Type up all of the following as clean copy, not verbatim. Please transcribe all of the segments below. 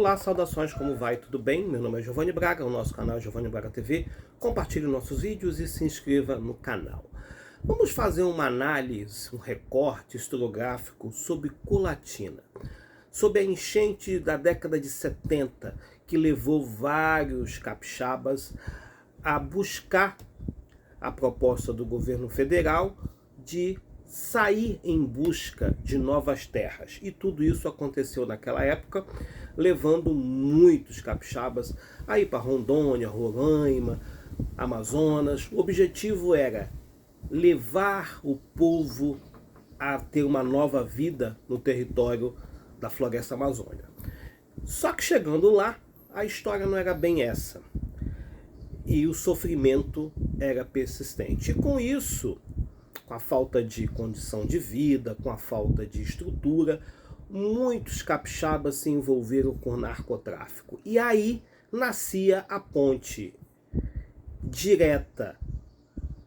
Olá, saudações, como vai? Tudo bem? Meu nome é Giovanni Braga, o nosso canal é Giovanni Braga TV. Compartilhe nossos vídeos e se inscreva no canal. Vamos fazer uma análise, um recorte historiográfico sobre Colatina, sobre a enchente da década de 70, que levou vários capixabas a buscar a proposta do governo federal de sair em busca de novas terras. E tudo isso aconteceu naquela época, levando muitos capixabas a ir para Rondônia, Roraima, Amazonas. O objetivo era levar o povo a ter uma nova vida no território da floresta amazônica. Só que chegando lá, a história não era bem essa. E o sofrimento era persistente. E com isso, com a falta de condição de vida, com a falta de estrutura, muitos capixabas se envolveram com o narcotráfico. E aí nascia a ponte direta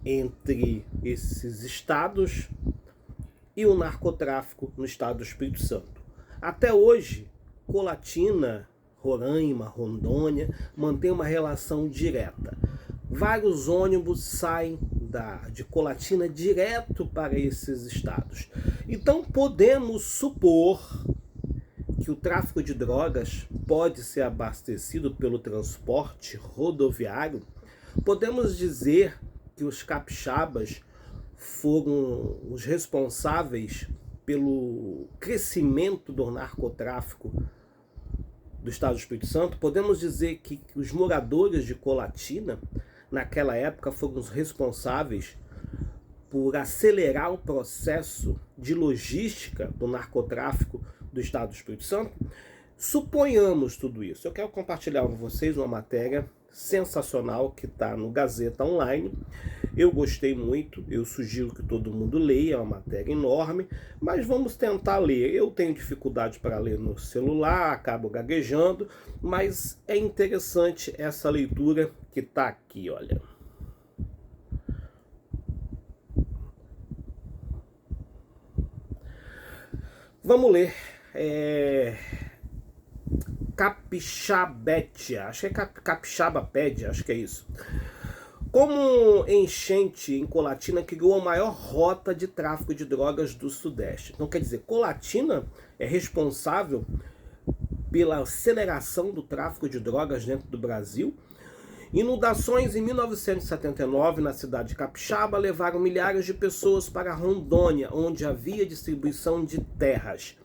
entre esses estados e o narcotráfico no estado do Espírito Santo. Até hoje, Colatina, Roraima, Rondônia mantém uma relação direta. Vários ônibus saem de Colatina direto para esses estados. Então podemos supor que o tráfico de drogas pode ser abastecido pelo transporte rodoviário. Podemos dizer que os capixabas foram os responsáveis pelo crescimento do narcotráfico do estado do Espírito Santo. Podemos dizer que os moradores de Colatina naquela época foram os responsáveis por acelerar o processo de logística do narcotráfico do estado do Espírito Santo. Suponhamos tudo isso. Eu quero compartilhar com vocês uma matéria sensacional que está no Gazeta Online. Eu gostei muito, eu sugiro que todo mundo leia, é uma matéria enorme, mas vamos tentar ler. Eu tenho dificuldade para ler no celular, acabo gaguejando, mas é interessante essa leitura que está aqui, olha. Vamos ler. Capixabédia, acho que é Capixabapédia, acho que é isso. Como enchente em Colatina criou a maior rota de tráfico de drogas do Sudeste. Então, quer dizer, Colatina é responsável pela aceleração do tráfico de drogas dentro do Brasil. Inundações em 1979 na cidade de Capixaba levaram milhares de pessoas para Rondônia, onde havia distribuição de terras.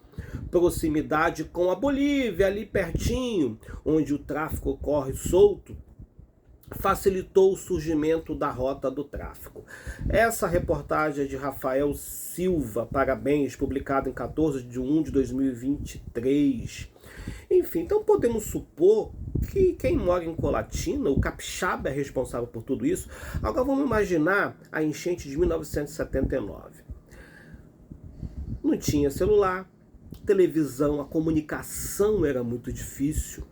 Proximidade com a Bolívia, ali pertinho, onde o tráfico ocorre solto, facilitou o surgimento da rota do tráfico. Essa reportagem é de Rafael Silva, parabéns, publicada em 14 de 1 de 2023. Enfim, então podemos supor que quem mora em Colatina, o capixaba é responsável por tudo isso. Agora vamos imaginar a enchente de 1979. Não tinha celular, televisão, a comunicação era muito difícil.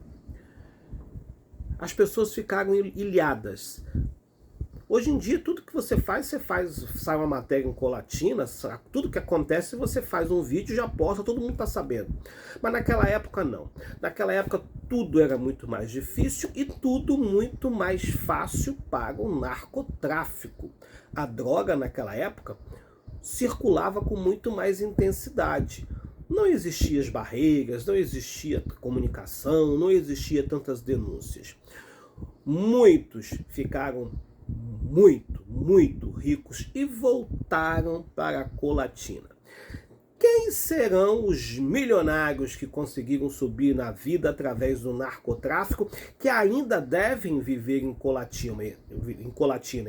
As pessoas ficaram ilhadas. Hoje em dia, tudo que você faz, sai uma matéria em Colatina, tudo que acontece, você faz um vídeo, já posta, todo mundo está sabendo. Mas naquela época, não. Naquela época, tudo era muito mais difícil e tudo muito mais fácil para o narcotráfico. A droga, naquela época, circulava com muito mais intensidade. Não existiam as barreiras, não existia comunicação, não existia tantas denúncias. Muitos ficaram muito ricos e voltaram para a Colatina. Quem serão os milionários que conseguiram subir na vida através do narcotráfico, que ainda devem viver em Colatina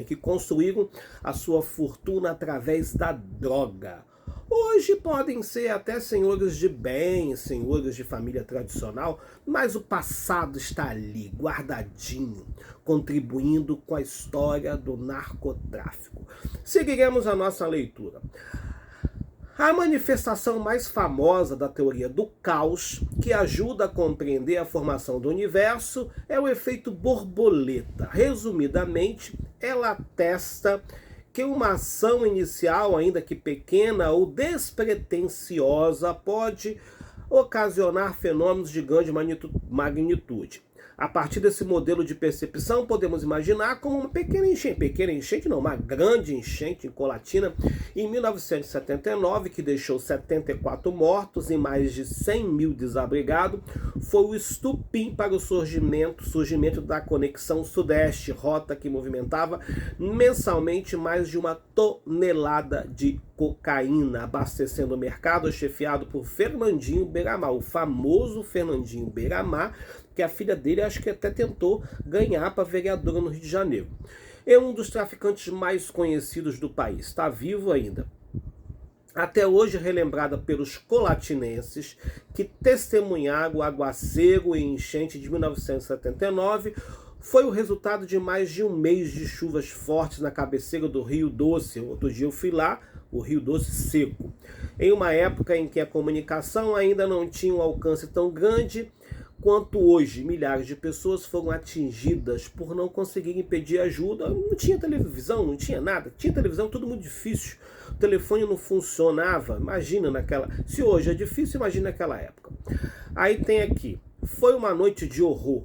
e que construíram a sua fortuna através da droga? Hoje podem ser até senhores de bem, senhores de família tradicional, mas o passado está ali, guardadinho, contribuindo com a história do narcotráfico. Seguiremos a nossa leitura. A manifestação mais famosa da teoria do caos, que ajuda a compreender a formação do universo, é o efeito borboleta. Resumidamente, ela atesta que uma ação inicial, ainda que pequena ou despretensiosa, pode ocasionar fenômenos de grande magnitude. A partir desse modelo de percepção, podemos imaginar como uma pequena enchente não, uma grande enchente em Colatina em 1979, que deixou 74 mortos e mais de 100 mil desabrigados, foi o estupim para o surgimento da Conexão Sudeste, rota que movimentava mensalmente mais de 1 tonelada de cocaína, abastecendo o mercado chefiado por Fernandinho Beiramar, o famoso Fernandinho Beiramar, que a filha dele acho que até tentou ganhar para vereadora no Rio de Janeiro. É um dos traficantes mais conhecidos do país, está vivo ainda. Até hoje relembrada pelos colatinenses que testemunharam o aguaceiro e enchente de 1979, foi o resultado de mais de um mês de chuvas fortes na cabeceira do Rio Doce. Outro dia eu fui lá, o Rio Doce seco. Em uma época em que a comunicação ainda não tinha um alcance tão grande quanto hoje, milhares de pessoas foram atingidas por não conseguirem pedir ajuda. Não tinha televisão, não tinha nada. Tinha televisão, tudo muito difícil. O telefone não funcionava. Imagina naquela... Se hoje é difícil, imagina naquela época. Aí tem aqui, foi uma noite de horror.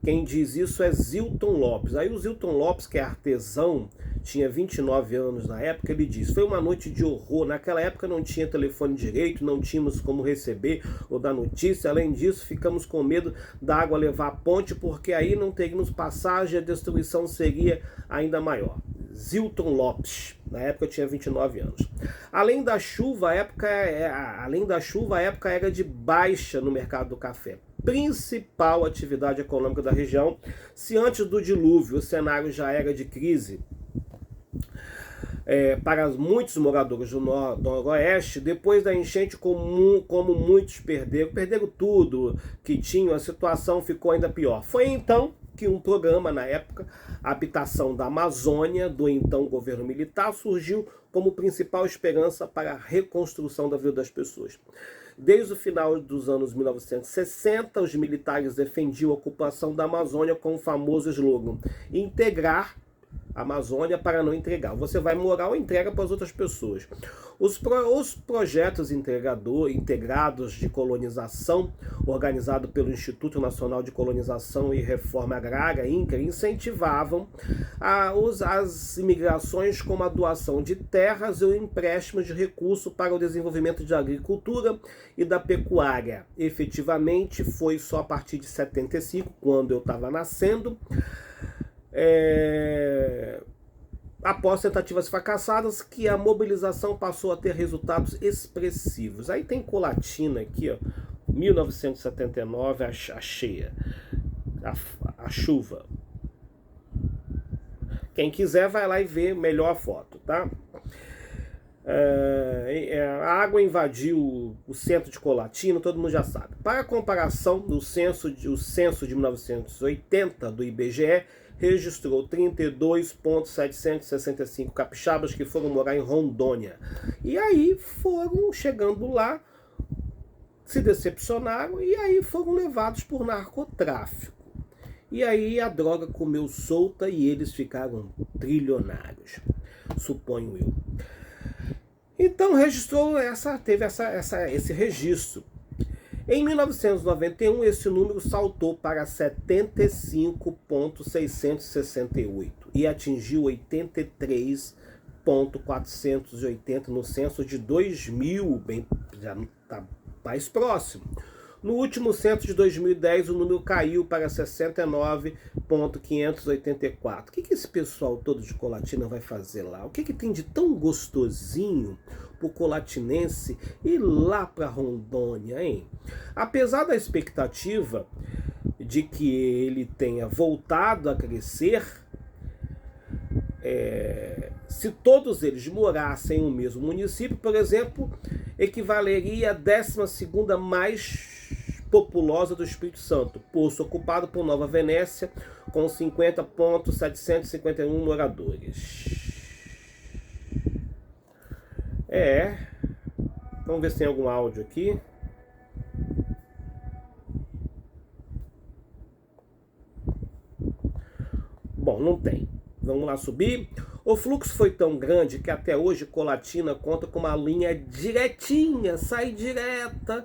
Quem diz isso é Zilton Lopes. Aí o Zilton Lopes, que é artesão, tinha 29 anos na época, ele diz: foi uma noite de horror. Naquela época não tinha telefone direito, não tínhamos como receber ou dar notícia. Além disso, ficamos com medo da água levar a ponte, porque aí não teríamos passagem e a destruição seria ainda maior. Zilton Lopes, na época eu tinha 29 anos. Além da chuva, a época era de baixa no mercado do café, principal atividade econômica da região. Se antes do dilúvio o cenário já era de crise para muitos moradores do Noroeste, depois da enchente, como muitos perderam tudo que tinham, a situação ficou ainda pior. Foi então que um programa, na época, Habitação da Amazônia, do então governo militar, surgiu como principal esperança para a reconstrução da vida das pessoas. Desde o final dos anos 1960, os militares defendiam a ocupação da Amazônia com o famoso slogan: integrar a Amazônia para não entregar. Você vai morar ou entrega para as outras pessoas. Os projetos integrados de colonização, organizado pelo Instituto Nacional de Colonização e Reforma Agrária, INCRA, incentivavam as imigrações com a doação de terras ou empréstimos de recursos para o desenvolvimento da agricultura e da pecuária. Efetivamente, foi só a partir de 75, quando eu estava nascendo, após tentativas fracassadas, que a mobilização passou a ter resultados expressivos. Aí tem Colatina aqui, ó, 1979, a cheia, a chuva. Quem quiser vai lá e vê melhor a foto, tá? A água invadiu o centro de Colatina, todo mundo já sabe. Para comparação, o censo de 1980 do IBGE registrou 32.765 capixabas que foram morar em Rondônia. E aí foram chegando lá, se decepcionaram e aí foram levados por narcotráfico. E aí a droga comeu solta e eles ficaram trilionários, suponho eu. Então teve esse registro. Em 1991, esse número saltou para 75.668 e atingiu 83.480 no censo de 2000, já está mais próximo. No último censo de 2010, o número caiu para 69.584. O que esse pessoal todo de Colatina vai fazer lá? O que tem de tão gostosinho pro colatinense ir lá para Rondônia, hein? Apesar da expectativa de que ele tenha voltado a crescer, se todos eles morassem no mesmo município, por exemplo, equivaleria à 12ª mais populosa do Espírito Santo, posto ocupado por Nova Venécia, com 50.751 moradores. Vamos ver se tem algum áudio aqui. Bom, não tem. Vamos lá subir. O fluxo foi tão grande que até hoje Colatina conta com uma linha direitinha, sai direta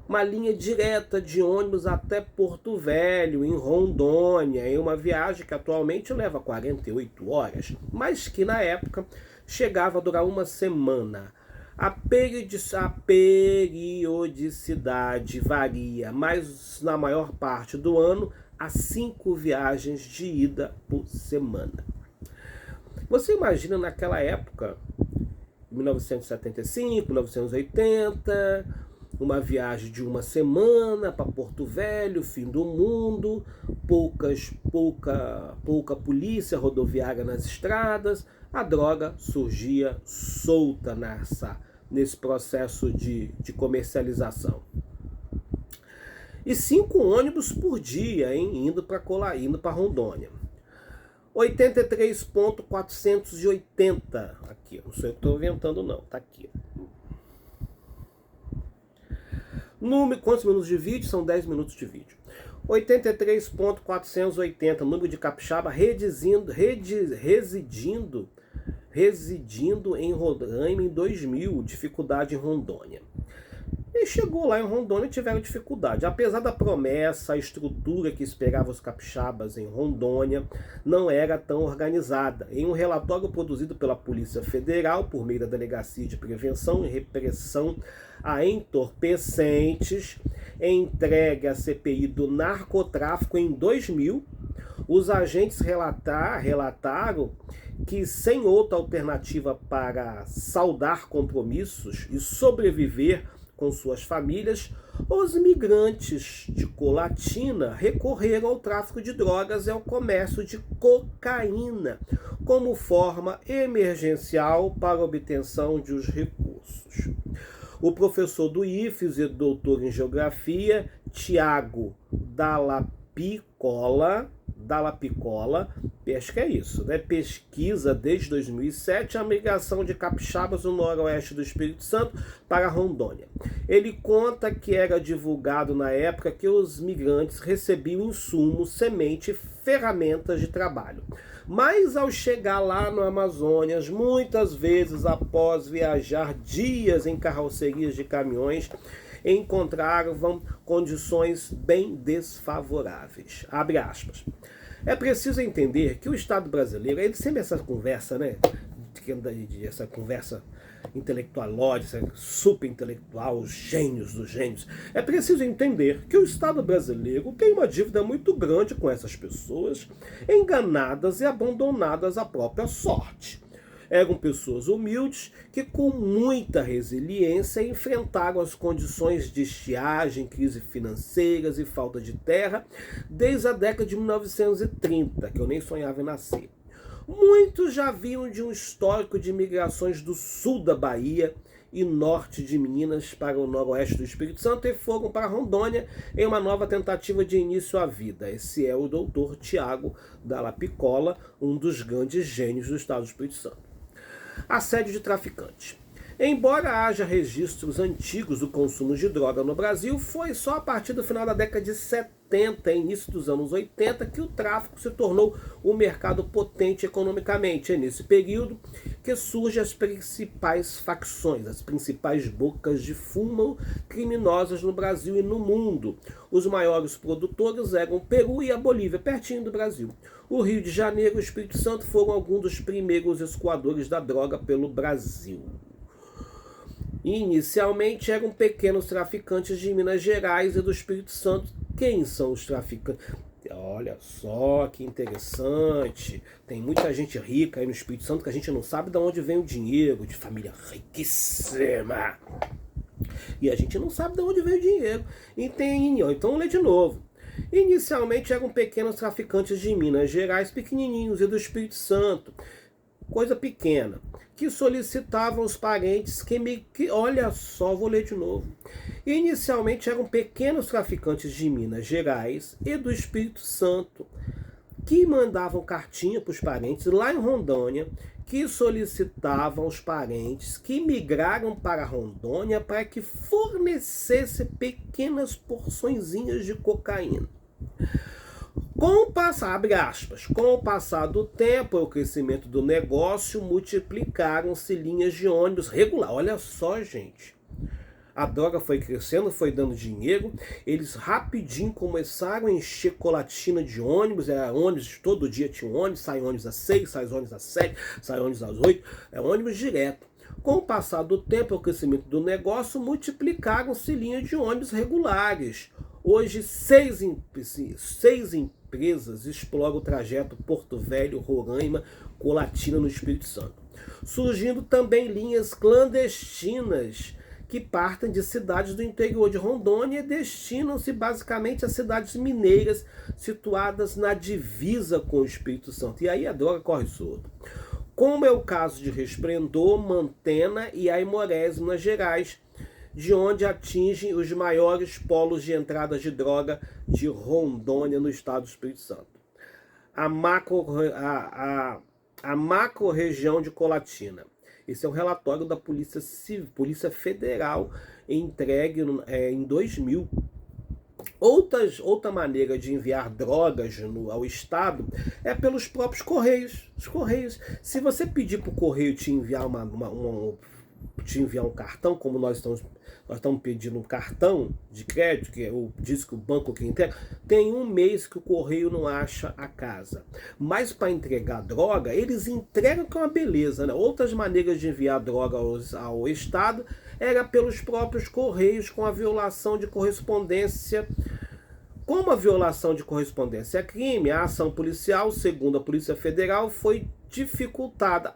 uma linha direta de ônibus até Porto Velho, em Rondônia, em uma viagem que atualmente leva 48 horas, mas que na época chegava a durar uma semana. A periodicidade varia, mas na maior parte do ano, há 5 viagens de ida por semana. Você imagina naquela época, 1975, 1980, uma viagem de uma semana para Porto Velho, fim do mundo, pouca polícia rodoviária nas estradas, a droga surgia solta nesse processo de comercialização. E 5 ônibus por dia, hein, indo para Rondônia. 83.480, aqui, não sei o que estou inventando não, tá aqui. Quantos minutos de vídeo? São 10 minutos de vídeo. 83.480, número de capixaba residindo em Roraima em 2000, dificuldade em Rondônia. E chegou lá em Rondônia e tiveram dificuldade. Apesar da promessa, a estrutura que esperava os capixabas em Rondônia não era tão organizada. Em um relatório produzido pela Polícia Federal, por meio da Delegacia de Prevenção e Repressão a Entorpecentes, entregue à CPI do narcotráfico em 2000, os agentes relataram que, sem outra alternativa para saldar compromissos e sobreviver com suas famílias, os migrantes de Colatina recorreram ao tráfico de drogas e ao comércio de cocaína como forma emergencial para a obtenção de os recursos. O professor do IFES e doutor em geografia, Tiago Dalla Piccola, acho que é isso, né? Pesquisa desde 2007 a migração de capixabas no noroeste do Espírito Santo para Rondônia. Ele conta que era divulgado na época que os migrantes recebiam insumos, semente e ferramentas de trabalho. Mas ao chegar lá no Amazonas, muitas vezes após viajar dias em carrocerias de caminhões, encontravam condições bem desfavoráveis. Abre aspas. É preciso entender que o Estado brasileiro, ele sempre essa conversa, né? Essa conversa intelectualóide, super intelectual, os gênios dos gênios. É preciso entender que o Estado brasileiro tem uma dívida muito grande com essas pessoas, enganadas e abandonadas à própria sorte. Eram pessoas humildes que, com muita resiliência, enfrentaram as condições de estiagem, crise financeiras e falta de terra desde a década de 1930, que eu nem sonhava em nascer. Muitos já vinham de um histórico de migrações do sul da Bahia e norte de Minas para o noroeste do Espírito Santo e foram para Rondônia em uma nova tentativa de início à vida. Esse é o doutor Tiago Dalla Piccola, um dos grandes gênios do estado do Espírito Santo. Assédio de traficantes. Embora haja registros antigos do consumo de droga no Brasil, foi só a partir do final da década de 70 e início dos anos 80 que o tráfico se tornou um mercado potente economicamente. É nesse período que surgem as principais facções, as principais bocas de fumo criminosas no Brasil e no mundo. Os maiores produtores eram o Peru e a Bolívia, pertinho do Brasil. O Rio de Janeiro e o Espírito Santo foram alguns dos primeiros escoadores da droga pelo Brasil. Inicialmente eram pequenos traficantes de Minas Gerais e do Espírito Santo. Quem são os traficantes? Olha só que interessante. Tem muita gente rica aí no Espírito Santo que a gente não sabe de onde vem o dinheiro, de família riquíssima. E a gente não sabe de onde vem o dinheiro. Então vamos ler de novo. Inicialmente eram pequenos traficantes de Minas Gerais, pequenininhos, e do Espírito Santo, coisa pequena, que solicitavam os parentes olha só, vou ler de novo. Inicialmente eram pequenos traficantes de Minas Gerais e do Espírito Santo, que mandavam cartinha para os parentes lá em Rondônia, que solicitavam os parentes que migraram para Rondônia para que fornecesse pequenas porçõezinhas de cocaína. Com o passar do tempo e o crescimento do negócio, multiplicaram-se linhas de ônibus regular. Olha só, gente. A droga foi crescendo, foi dando dinheiro. Eles rapidinho começaram a encher Colatina de ônibus. Era ônibus, todo dia tinha um ônibus. Sai ônibus às 6, sai ônibus às 7, sai ônibus às 8. É ônibus direto. Com o passar do tempo, o crescimento do negócio, multiplicaram-se linhas de ônibus regulares. Hoje, seis empresas exploram o trajeto Porto Velho, Roraima, Colatina no Espírito Santo. Surgindo também linhas clandestinas que partem de cidades do interior de Rondônia e destinam-se basicamente a cidades mineiras situadas na divisa com o Espírito Santo. E aí a droga corre solta. Como é o caso de Resplendor, Mantena e Aimorés, Minas Gerais, de onde atingem os maiores polos de entrada de droga de Rondônia, no estado do Espírito Santo. A macro-região de Colatina. Esse é o relatório da Polícia Federal, entregue em 2000. Outra maneira de enviar drogas ao estado é pelos próprios correios. Os correios. Se você pedir para o correio te enviar te enviar um cartão, como nós estamos pedindo um cartão de crédito, que diz que o banco que entrega, tem um mês que o correio não acha a casa. Mas para entregar droga, eles entregam com uma beleza, né? Outras maneiras de enviar droga ao estado era pelos próprios correios, com a violação de correspondência. Como a violação de correspondência é crime, a ação policial, segundo a Polícia Federal, foi dificultada.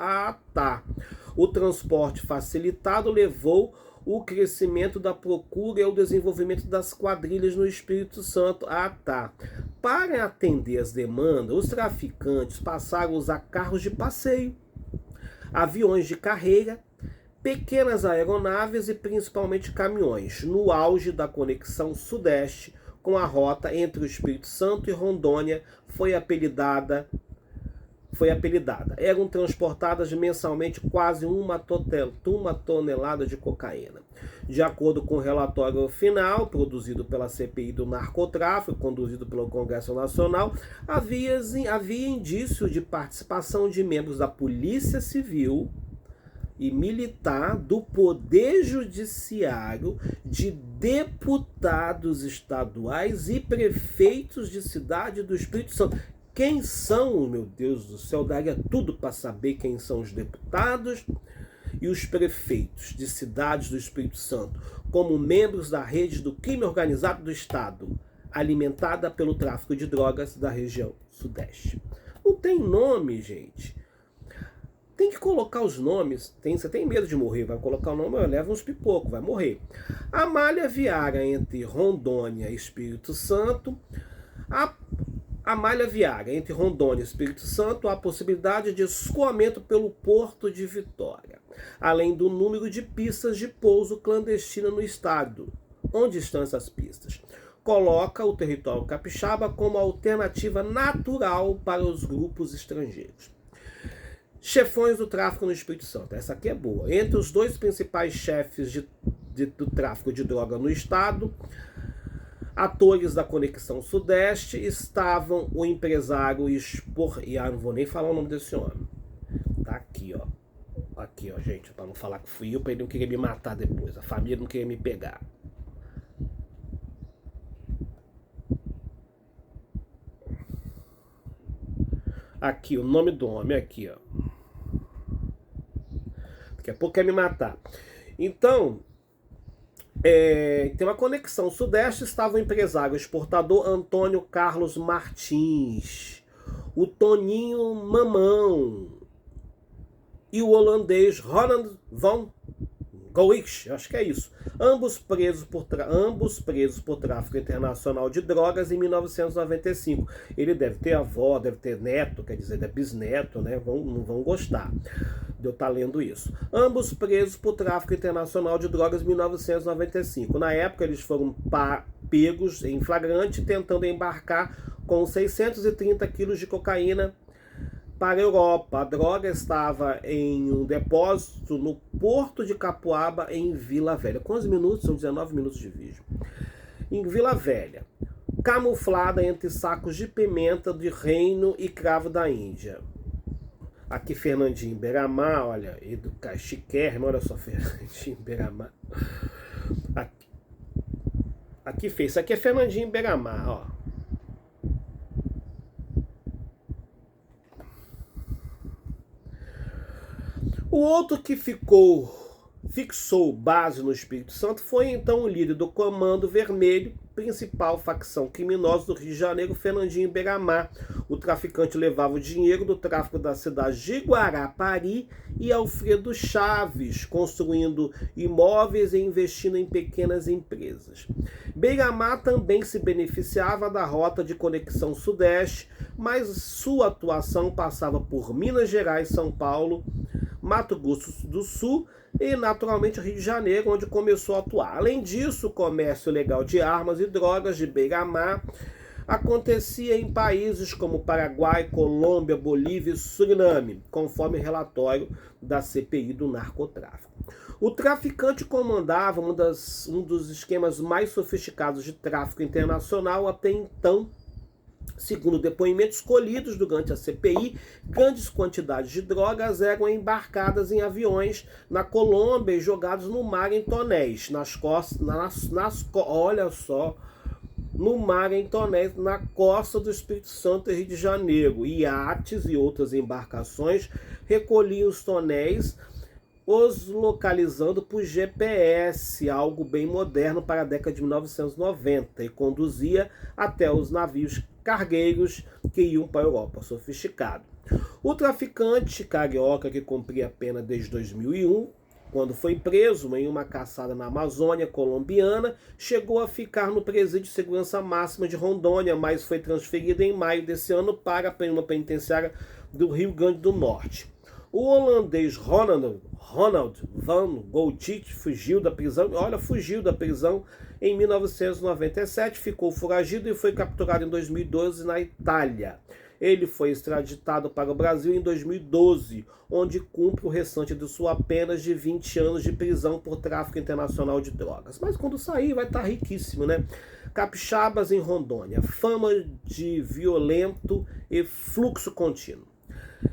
O transporte facilitado levou o crescimento da procura e o desenvolvimento das quadrilhas no Espírito Santo. Para atender as demandas, os traficantes passaram a usar carros de passeio, aviões de carreira, pequenas aeronaves e principalmente caminhões, no auge da conexão sudeste com a rota entre o Espírito Santo e Rondônia, foi apelidada. Eram transportadas mensalmente quase uma tonelada de cocaína. De acordo com o relatório final, produzido pela CPI do narcotráfico, conduzido pelo Congresso Nacional, havia indício de participação de membros da Polícia Civil e Militar, do Poder Judiciário, de deputados estaduais e prefeitos de cidade do Espírito Santo. Quem são, meu Deus do céu, daria tudo para saber quem são os deputados e os prefeitos de cidades do Espírito Santo, como membros da rede do crime organizado do Estado, alimentada pelo tráfico de drogas da região sudeste. Não tem nome, gente. Tem que colocar os nomes. Você tem medo de morrer, vai colocar o nome, leva uns pipocos, vai morrer. A malha viária entre Rondônia e Espírito Santo. A malha viária entre Rondônia e Espírito Santo, há a possibilidade de escoamento pelo Porto de Vitória, além do número de pistas de pouso clandestino no estado. Onde estão essas pistas? Coloca o território capixaba como alternativa natural para os grupos estrangeiros. Chefões do tráfico no Espírito Santo. Essa aqui é boa. Entre os dois principais chefes do tráfico de droga no estado, atores da Conexão Sudeste, estavam o empresário não vou nem falar o nome desse homem. Tá aqui, ó. Aqui, ó, gente, para não falar que fui eu, para ele não querer me matar depois. A família não querer me pegar. Aqui, o nome do homem, aqui, ó. Daqui a pouco quer me matar. Então, tem uma conexão sudeste, estava o empresário exportador Antônio Carlos Martins, o Toninho Mamão e o holandês Ronald van Goich, acho que é isso. Ambos presos por tráfico internacional de drogas em 1995. Ele deve ter avó, deve ter neto, quer dizer, é bisneto, né? Não vão gostar de eu estar lendo isso. Ambos presos por tráfico internacional de drogas em 1995. Na época, eles foram pegos em flagrante tentando embarcar com 630 quilos de cocaína para a Europa. A droga estava em um depósito no Porto de Capuaba, em Vila Velha. Quantos minutos? São 19 minutos de vídeo. Em Vila Velha, camuflada entre sacos de pimenta de reino e cravo da Índia. Aqui Fernandinho Beiramar, olha, chiquérrimo, olha só, Fernandinho Beiramar. Aqui fez. Isso aqui é Fernandinho Beiramar, ó. O outro que fixou base no Espírito Santo foi então o líder do Comando Vermelho, principal facção criminosa do Rio de Janeiro, Fernandinho Beiramar. O traficante levava o dinheiro do tráfico da cidade de Guarapari e Alfredo Chaves, construindo imóveis e investindo em pequenas empresas. Beiramar também se beneficiava da rota de conexão sudeste, mas sua atuação passava por Minas Gerais, São Paulo, Mato Grosso do Sul e, naturalmente, Rio de Janeiro, onde começou a atuar. Além disso, o comércio ilegal de armas e drogas de Beiramar acontecia em países como Paraguai, Colômbia, Bolívia e Suriname, conforme relatório da CPI do narcotráfico. O traficante comandava um dos esquemas mais sofisticados de tráfico internacional até então. Segundo depoimentos colhidos durante a CPI, grandes quantidades de drogas eram embarcadas em aviões na Colômbia e jogados no mar em tonéis, olha só, no mar em tonéis, na costa do Espírito Santo e Rio de Janeiro. Iates e outras embarcações recolhiam os tonéis, os localizando por GPS, algo bem moderno para a década de 1990, e conduzia até os navios cargueiros que iam para a Europa, sofisticado. O traficante carioca, que cumpria a pena desde 2001, quando foi preso em uma caçada na Amazônia colombiana, chegou a ficar no presídio de segurança máxima de Rondônia, mas foi transferido em maio desse ano para uma penitenciária do Rio Grande do Norte. O holandês Ronald van Gouthiet fugiu da prisão em 1997, ficou foragido e foi capturado em 2012 na Itália. Ele foi extraditado para o Brasil em 2012, onde cumpre o restante de sua pena de 20 anos de prisão por tráfico internacional de drogas. Mas quando sair vai estar riquíssimo, né? Capixabas em Rondônia, fama de violento e fluxo contínuo.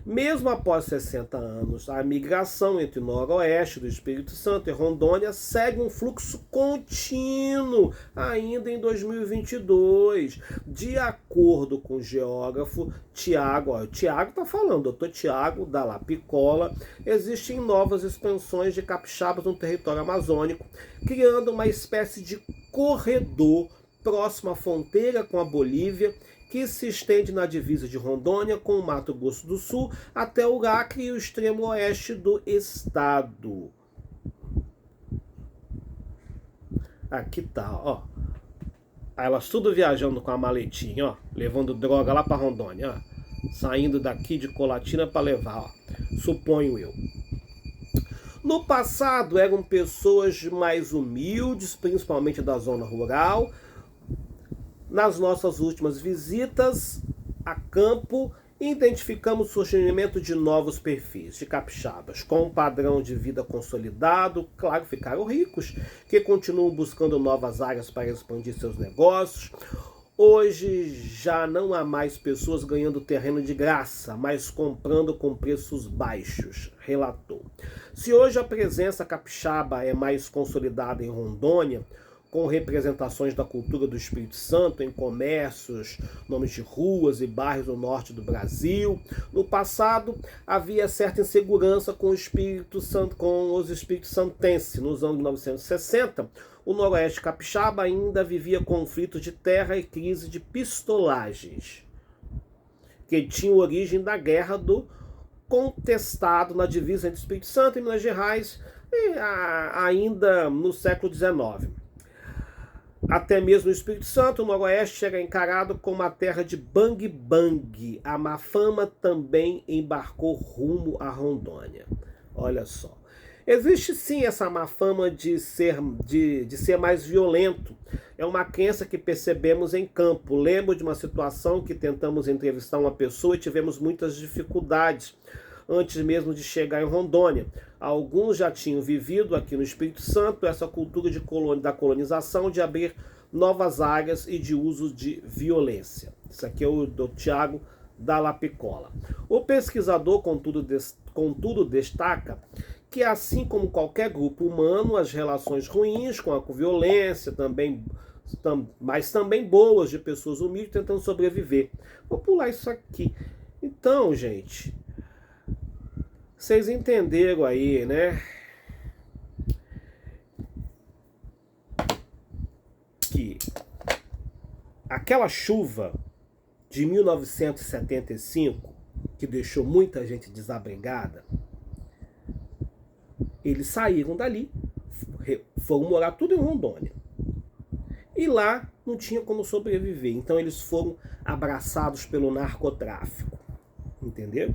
Mesmo após 60 anos, a migração entre o noroeste do Espírito Santo e Rondônia segue um fluxo contínuo ainda em 2022. De acordo com o geógrafo Tiago, o Tiago está falando, doutor Tiago da Lapicola, existem novas expansões de capixabas no território amazônico, criando uma espécie de corredor próximo à fronteira com a Bolívia, que se estende na divisa de Rondônia com o Mato Grosso do Sul até o Acre e o extremo oeste do estado. Aqui tá, ó. Elas tudo viajando com a maletinha, ó, levando droga lá para Rondônia, ó, saindo daqui de Colatina para levar, ó, suponho eu. No passado eram pessoas mais humildes, principalmente da zona rural. Nas nossas últimas visitas a campo, identificamos o surgimento de novos perfis de capixabas, com um padrão de vida consolidado, claro, ficaram ricos, que continuam buscando novas áreas para expandir seus negócios. Hoje já não há mais pessoas ganhando terreno de graça, mas comprando com preços baixos, relatou. Se hoje a presença capixaba é mais consolidada em Rondônia, com representações da cultura do Espírito Santo em comércios, nomes de ruas e bairros do norte do Brasil. No passado, havia certa insegurança com o Espírito Santo, com os espíritos santenses. Nos anos 1960, o noroeste capixaba ainda vivia conflitos de terra e crise de pistolagens, que tinham origem da guerra do contestado na divisa entre Espírito Santo e Minas Gerais, ainda no século XIX. Até mesmo o Espírito Santo, o noroeste, era encarado como a terra de Bang Bang. A má fama também embarcou rumo a Rondônia. Olha só. Existe sim essa má fama de ser mais violento. É uma crença que percebemos em campo. Lembro de uma situação que tentamos entrevistar uma pessoa e tivemos muitas dificuldades antes mesmo de chegar em Rondônia. Alguns já tinham vivido aqui no Espírito Santo essa cultura da colonização, de abrir novas áreas e de uso de violência. Isso aqui é o do Tiago da Lapicola. O pesquisador, contudo, destaca que, assim como qualquer grupo humano, as relações ruins com a violência também mas também boas de pessoas humildes tentando sobreviver. Vou pular isso aqui. Então, gente, vocês entenderam aí, né? Que aquela chuva de 1975, que deixou muita gente desabrigada, eles saíram dali, foram morar tudo em Rondônia. E lá não tinha como sobreviver. Então eles foram abraçados pelo narcotráfico. Entendeu?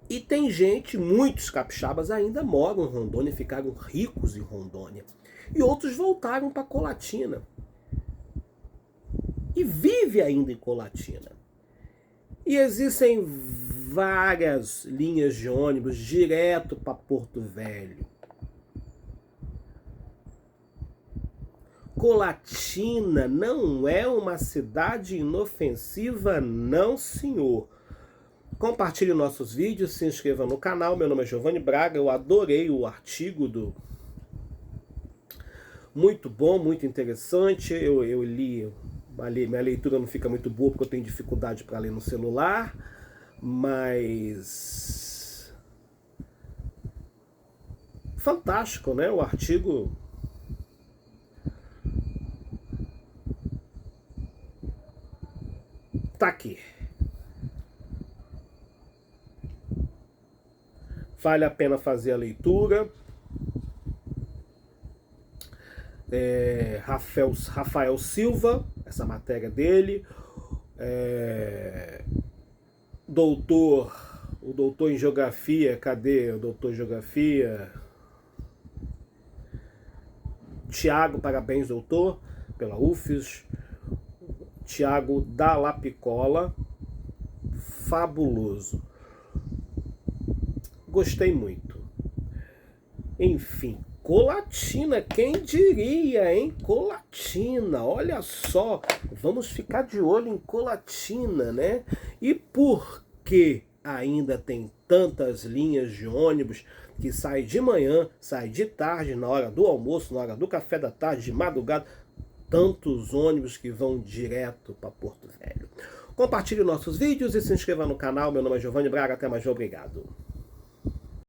E tem gente, muitos capixabas ainda moram em Rondônia, ficaram ricos em Rondônia. E outros voltaram para Colatina. E vive ainda em Colatina. E existem várias linhas de ônibus direto para Porto Velho. Colatina não é uma cidade inofensiva, não, senhor. Compartilhe nossos vídeos, se inscreva no canal. Meu nome é Giovanni Braga. Eu adorei o artigo do... Muito bom, muito interessante. Eu li... Minha leitura não fica muito boa porque eu tenho dificuldade para ler no celular. Mas... fantástico, né? O artigo... tá aqui. Vale a pena fazer a leitura. Rafael Silva, essa matéria dele. O doutor em geografia, cadê o doutor em geografia? Tiago, parabéns, doutor, pela UFES. Tiago Dalla Piccola, fabuloso. Gostei muito. Enfim, Colatina, quem diria, hein? Colatina, olha só, vamos ficar de olho em Colatina, né? E por que ainda tem tantas linhas de ônibus que saem de manhã, saem de tarde, na hora do almoço, na hora do café da tarde, de madrugada, tantos ônibus que vão direto para Porto Velho? Compartilhe nossos vídeos e se inscreva no canal. Meu nome é Giovanni Braga, até mais, obrigado.